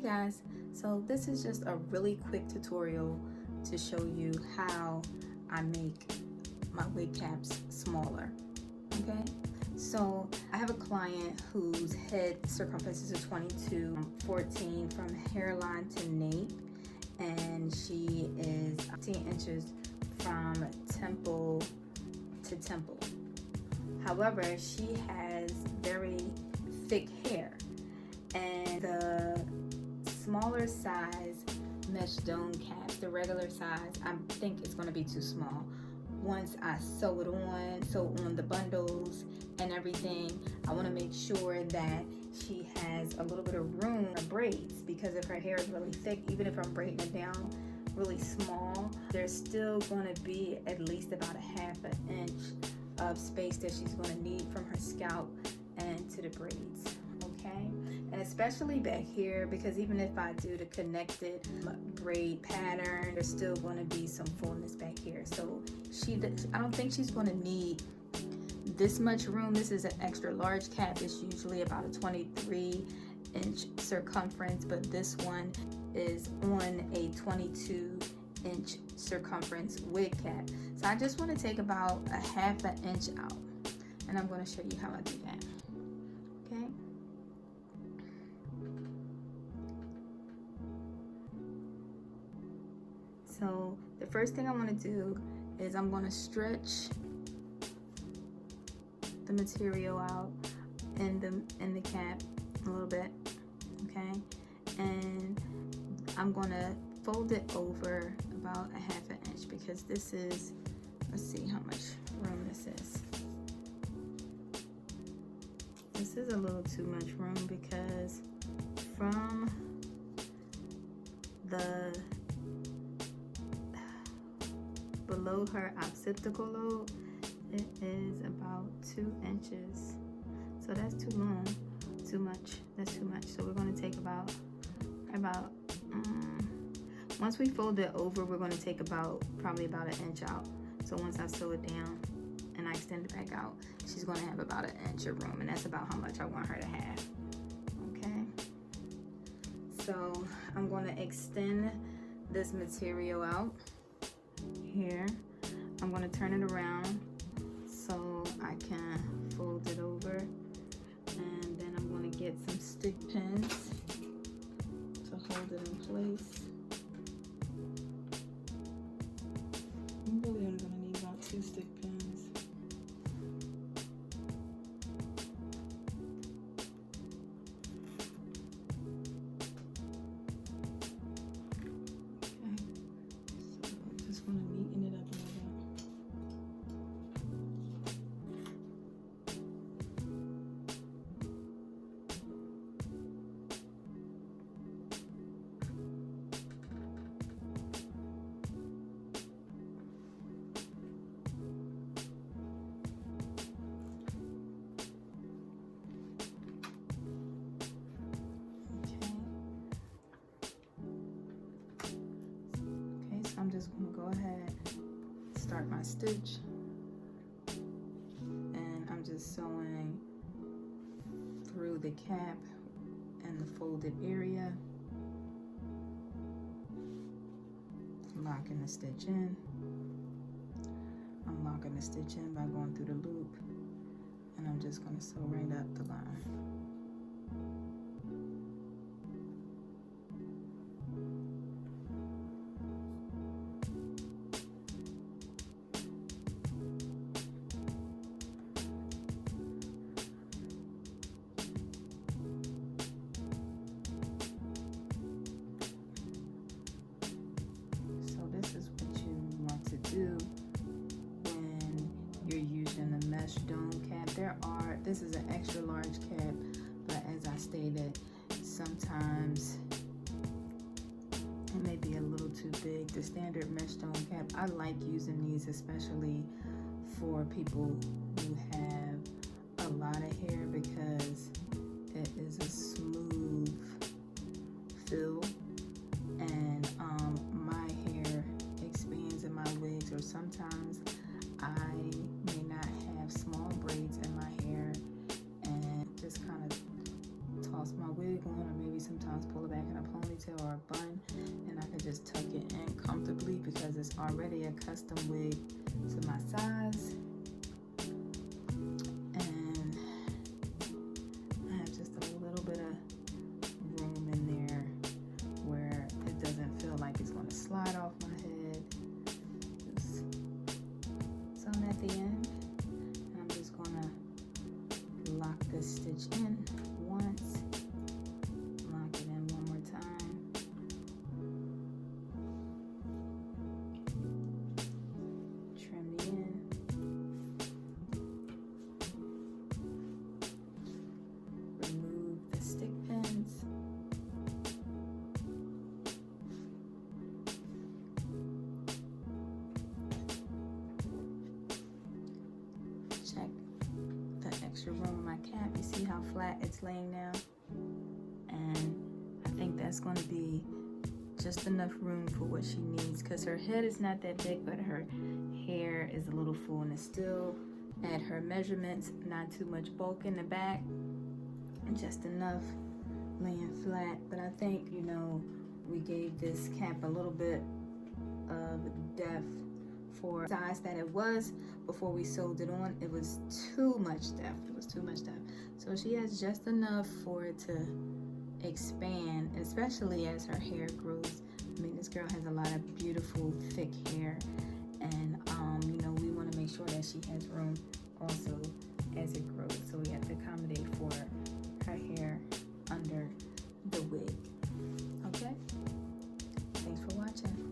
Hey guys, so this is just a really quick tutorial to show you how I make my wig caps smaller. Okay, so I have a client whose head circumference is 22, 14 from hairline to nape, and she is 15 inches from temple to temple. However, she has very thick hair, and the smaller size mesh dome caps, the regular size, I think it's going to be too small. Once I sew on the bundles and everything, I want to make sure that she has a little bit of room for braids, because if her hair is really thick, even if I'm braiding it down really small, there's still going to be at least about a half an inch of space that she's going to need from her scalp and to the braids. Okay, and especially back here, because even if I do the connected braid pattern, there's still going to be some fullness back here. So I don't think she's going to need this much room. This is an extra large cap. It's usually about a 23-inch circumference, but this one is on a 22-inch circumference wig cap. So I just want to take about a half an inch out, and I'm going to show you how I do that. Okay. So the first thing I want to do is I'm going to stretch the material out in the cap a little bit, okay? And I'm going to fold it over about a half an inch, because this is, let's see how much room this is. This is a little too much room, because from the below her occipital lobe, it is about 2 inches. So that's too long, too much. That's too much. So we're going to take about once we fold it over, we're going to take probably about an inch out. So once I sew it down and I extend it back out, she's going to have about an inch of room, and that's about how much I want her to have. Okay. So I'm going to extend this material out here. I'm going to turn it around so I can fold it over, and then I'm going to get some stick pins to hold it in place. I'm really only going to need about 2 stick pins. Just want to neaten it up a little bit. Okay, so I'm just going to go ahead, start my stitch, and I'm just sewing through the cap and the folded area, locking the stitch in. I'm locking the stitch in by going through the loop, and I'm just going to sew right up the line. Do when you're using the mesh dome cap. This is an extra large cap, but as I stated, sometimes it may be a little too big. The standard mesh dome cap, I like using these especially for people who have a lot of hair, because it is a smooth fill, and my hair expands in my wigs, or sometimes I may not have small braids in my hair, and just kind of toss my wig on, or maybe sometimes pull it back in a ponytail. already a custom wig to my size. And I have just a little bit of room in there where it doesn't feel like it's going to slide off my head. Just some at the end. I'm just going to lock this stitch in once. Lock it in one more time. Trim the end. Remove the stick pins. Check the extra room in my cap. You see how flat it's laying now? And I think that's going to be just enough room for what she needs, because her head is not that big, but her hair is a little full, and it's still at her measurements. Not too much bulk in the back, and just enough laying flat. But I think, you know, we gave this cap a little bit of depth for the size that it was before we sewed it on. It was too much depth. It was too much depth. So she has just enough for it to expand, especially as her hair grows. I mean, this girl has a lot of beautiful thick hair, and you know, we want to make sure that she has room also as it grows. So we have to accommodate for her hair under the wig. Okay? Thanks for watching.